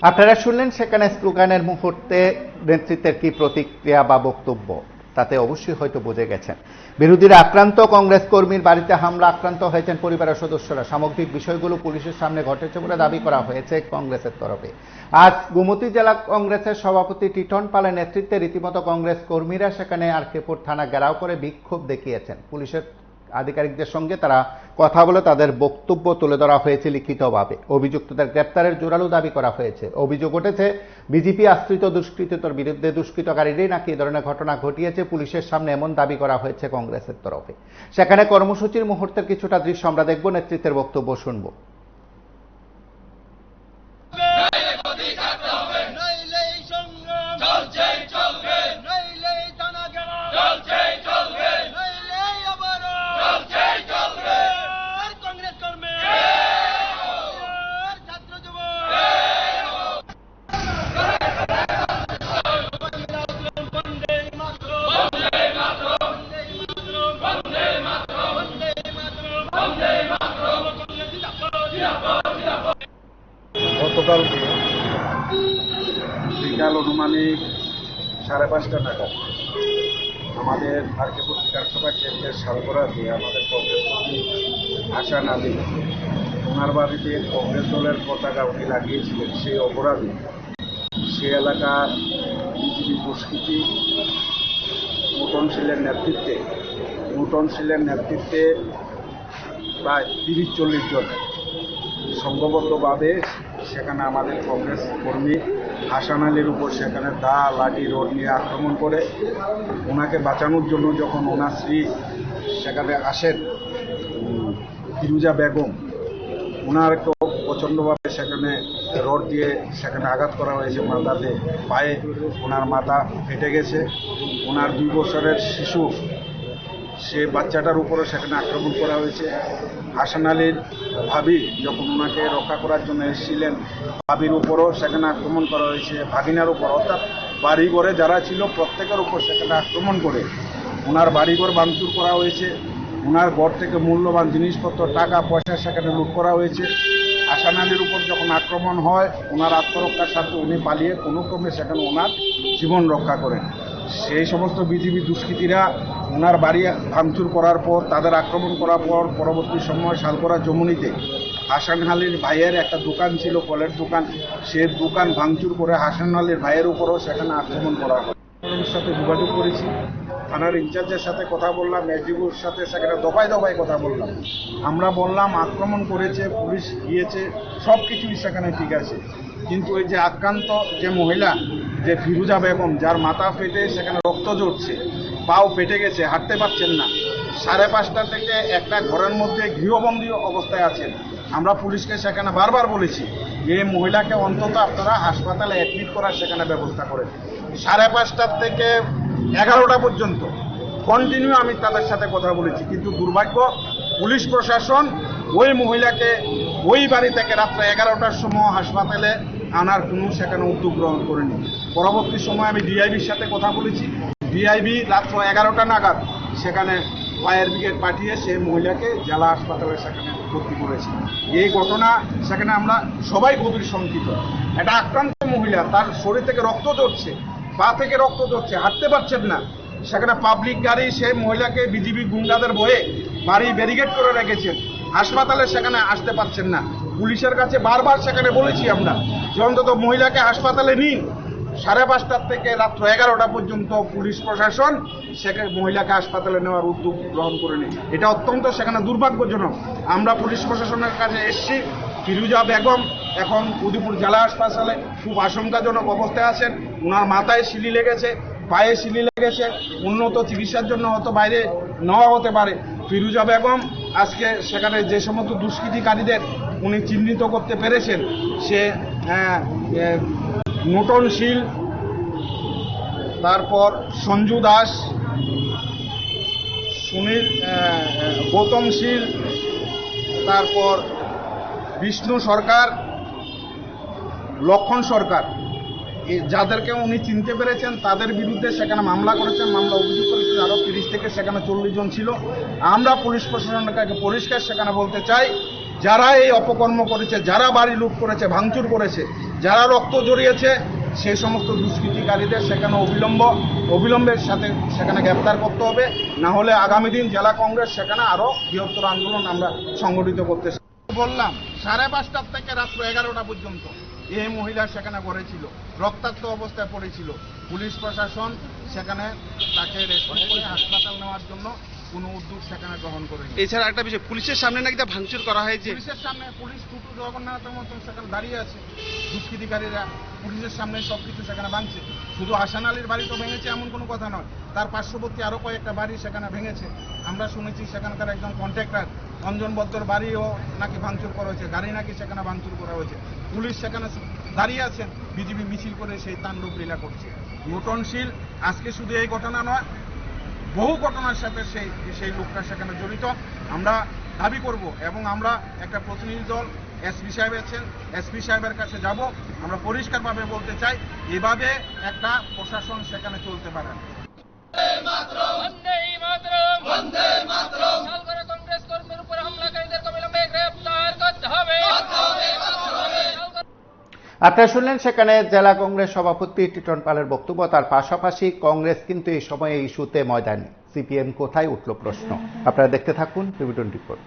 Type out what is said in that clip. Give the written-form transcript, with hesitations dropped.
আপনারা শুনলেন সেখানে স্লোগানের মুহূর্তে নেতৃত্বের কি প্রতিক্রিয়া বা বক্তব্য, তাতে অবশ্যই হয়তো বুঝে গেছেন। বিরোধীরা আক্রান্ত, কংগ্রেস কর্মীর বাড়িতে হামলা, আক্রান্ত হয়েছেন পরিবারের সদস্যরা। সামগ্রিক বিষয়গুলো পুলিশের সামনে ঘটেছে বলে দাবি করা হয়েছে কংগ্রেসের তরফে। আজ গোমতী জেলা কংগ্রেসের সভাপতি টিটন পালের নেতৃত্বে রীতিমতো কংগ্রেস কর্মীরা সেখানে আরকেপুর থানা ঘেরাও করে বিক্ষোভ দেখিয়েছেন। পুলিশের আধিকারিকদের সঙ্গে তারা কথা বলে তাদের বক্তব্য তুলে ধরা হয়েছে লিখিতভাবে। অভিযুক্তদের গ্রেপ্তারের জোরালো দাবি করা হয়েছে। অভিযোগ উঠেছে বিজেপি আশ্রিত দুষ্কৃতীদের বিরুদ্ধে দুষ্কৃতকারীরাই নাকি এই ধরনের ঘটনা ঘটিয়েছে। পুলিশের সামনে এমন দাবি করা হয়েছে কংগ্রেসের তরফে। সেখানে কর্মসূচির মুহূর্তের কিছুটা দৃশ্য আমরা দেখব, নেতৃত্বের বক্তব্য শুনব। গতকালকে বিকাল অনুমানিক 5:30 নাগাদ আমাদের আরকেপুর বিধানসভা কেন্দ্রের শালগড়াতে আমাদের কংগ্রেস কর্মী হাসান আলী, ওনার বাড়িতে কংগ্রেস দলের পতাকা উনি লাগিয়েছিলেন। সেই অপরাধী সে এলাকার বিজেপি দুষ্কৃতী নূতন শীলের নেতৃত্বে প্রায় 30-40 জন সংঘবদ্ধভাবে সেখানে আমাদের কংগ্রেস কর্মী হাসান আলীর উপর সেখানে দা, লাঠি, রড নিয়ে আক্রমণ করে ওনাকে বাঁচানোর জন্য যখন ওনার স্ত্রী সেখানে আসেন ফিরুজা বেগম, ওনারকেও প্রচণ্ডভাবে সেখানে রড দিয়ে সেখানে আঘাত করা হয়েছে মাথাতে, পায়ে ওনার মাথা ফেটে গেছে। ওনার 2 বছরের শিশু সে বাচ্চাটার উপরে সেখানে আক্রমণ করা হয়েছে। হাসান আলীর ভাবি যখন ওনাকে রক্ষা করার জন্য এসেছিলেন, ভাবির উপরও সেখানে আক্রমণ করা হয়েছে, ভাগিনার উপর, অর্থাৎ বাড়িঘরে যারা ছিল প্রত্যেকের উপর সেখানে আক্রমণ করে ওনার বাড়িঘর ভাঙচুর করা হয়েছে। ওনার ঘর থেকে মূল্যবান জিনিসপত্র, টাকা পয়সা সেখানে লুট করা হয়েছে। হাসান আলীর উপর যখন আক্রমণ হয় ওনার আত্মরক্ষার সাথে উনি পালিয়ে কোনো ক্রমে সেখানে ওনার জীবন রক্ষা করেন। সেই সমস্ত বিজেপি দুষ্কৃতীরা ওনার বাড়ি ভাঙচুর করার পর, তাদের আক্রমণ করার পর পরবর্তী সময় শালগড়া যমুনিতে হাসান আলীর ভাইয়ের একটা দোকান ছিল, ফলের দোকান, সে দোকান ভাঙচুর করে হাসান আলীর ভাইয়ের উপরও সেখানে আক্রমণ করা হয়। সাথে যোগাযোগ করেছি, থানার ইনচার্জের সাথে কথা বললাম, এসডিওর সাথে সেখানে দফায় কথা বললাম। আমরা বললাম আক্রমণ করেছে, পুলিশ গিয়েছে, সব কিছুই সেখানে ঠিক আছে, কিন্তু ওই যে আক্রান্ত যে মহিলা, যে ফিরুজা বেগম, যার মাথা ফেটে সেখানে রক্ত ঝরছে, পাও ফেটে গেছে, হাঁটতে পারছেন না, 5:30 থেকে একটা ঘরের মধ্যে গৃহবন্দী অবস্থায় আছেন। আমরা পুলিশকে সেখানে বারবার বলেছি যে এই মহিলাকে অন্তত আপনারা হাসপাতালে অ্যাডমিট করার সেখানে ব্যবস্থা করেন। 5:30 থেকে 11টা পর্যন্ত কন্টিনিউ আমি তাদের সাথে কথা বলেছি, কিন্তু দুর্ভাগ্য পুলিশ প্রশাসন ওই মহিলাকে ওই বাড়ি থেকে রাত্রে 11টার সময় হাসপাতালে আনার কোনো সেখানে উদ্যোগ গ্রহণ করেনি। পরবর্তী সময় আমি ডিআইবির সাথে কথা বলেছি, ডিআইবি রাত্র 11টা নাগাদ সেখানে ফায়ার ব্রিগেড পাঠিয়ে সেই মহিলাকে জেলা হাসপাতালে সেখানে ভর্তি করেছে। এই ঘটনা সেখানে আমরা সবাই গভীর শঙ্কিত। একটা আক্রান্ত মহিলা, তার শরীর থেকে রক্ত ঝরছে, পা থেকে রক্ত ঝরছে, হাঁটতে পারছেন না, সেখানে পাবলিক গাড়ি সেই মহিলাকে বিজিবি গুন্ডাদের ভয়ে বাড়ি ব্যারিকেড করে রেখেছেন, হাসপাতালে সেখানে আসতে পারছেন না। পুলিশের কাছে বারবার সেখানে বলেছি আমরা যে অন্তত মহিলাকে হাসপাতালে নিন। 5:30 থেকে রাত্র 11টা পর্যন্ত পুলিশ প্রশাসন সেখানে মহিলাকে হাসপাতালে নেওয়ার উদ্যোগ গ্রহণ করেনি। এটা অত্যন্ত সেখানে দুর্ভাগ্যজনক। আমরা পুলিশ প্রশাসনের কাছে এসেছি, ফিরুজা বেগম এখন উদয়পুর জেলা হাসপাতালে খুব আশঙ্কাজনক অবস্থায় আছেন। ওনার মাথায় সিলি লেগেছে, পায়ে সিলি লেগেছে, উন্নত চিকিৎসার জন্য হয়তো বাইরে নেওয়া হতে পারে। ফিরুজা বেগম আজকে সেখানে যে সমস্ত দুষ্কৃতিকারীদের উনি চিহ্নিত করতে পেরেছেন, সে নূতন শীল, তারপর সঞ্জু দাস, সুনীল, গৌতম শীল, তারপর বিষ্ণু সরকার, লক্ষণ সরকার, যাদেরকে উনি চিনতে পেরেছেন তাদের বিরুদ্ধে সেখানে মামলা করেছেন, মামলা অভিযোগ করেছেন। আরও 30 থেকে সেখানে 40 জন ছিল। আমরা পুলিশ প্রশাসনের কাছে পরিষ্কার সেখানে বলতে চাই যারা এই অপকর্ম করেছে, যারা বাড়ি লুট করেছে, ভাঙচুর করেছে, যারা রক্ত জড়িয়েছে, সেই সমস্ত দুষ্কৃতিকারীদের সেখানে অবিলম্বের সাথে সেখানে গ্রেপ্তার করতে হবে। না হলে আগামী দিন জেলা কংগ্রেস সেখানে আরো বৃহত্তর আন্দোলন আমরা সংগঠিত করতে বললাম। 5:30 থেকে রাত্র 11টা পর্যন্ত এই মহিলা সেখানে পড়েছিল, রক্তাক্ত অবস্থায় পড়েছিল। পুলিশ প্রশাসন সেখানে তাকে রেস্কিউ করে হাসপাতাল নেওয়ার জন্য কোনো উদ্যোগ সেখানে গ্রহণ করেনি। এছাড়া একটা বিষয়, পুলিশের সামনে নাকি তা ভাঙচুর করা হয়েছে। পুলিশের সামনে পুলিশ টুটু জগন্নাথের মতন সেখানে দাঁড়িয়ে আছে, দুষ্কৃতিকারীরা পুলিশের সামনে সবকিছু সেখানে ভাঙছে। শুধু হাসান আলীর বাড়ি তো ভেঙেছে এমন কোনো কথা নয়, তার পার্শ্ববর্তী আরো কয়েকটা বাড়ি সেখানে ভেঙেছে। আমরা শুনেছি সেখানকার একজন কন্ট্রাক্টর অঞ্জন বদ্দর বাড়িও নাকি ভাঙচুর করা হয়েছে, গাড়ি নাকি সেখানে ভাঙচুর করা হয়েছে। পুলিশ সেখানে দাঁড়িয়ে আছেন, বিজেপি মিছিল করে সেই তাণ্ডব লীলা করছে। নূতনশীল আজকে শুধু এই ঘটনা নয়, বহু ঘটনার সাথে সেই লোকটা সেখানে জড়িত। আমরা দাবি করব এবং আমরা একটা প্রতিনিধি দল এসপি সাহেব আছেন, এসপি সাহেবের কাছে যাব। আমরা পরিষ্কারভাবে বলতে চাই, এভাবে একটা প্রশাসন সেখানে চলতে পারে না। শালগড়া কংগ্রেস কর্মীর উপর হামলাকারীদেরকে অবিলম্বে গ্রেফতার করতে হবে। আপনারা শুনলেন সেখানে জেলা কংগ্রেস সভাপতি টিটন পালের বক্তব্য। তার পাশাপাশি কংগ্রেস কিন্তু এই সময়ে ইস্যুতে ময়দানে, সিপিএম কোথায় উঠল প্রশ্ন। আপনারা দেখতে থাকুন PV24।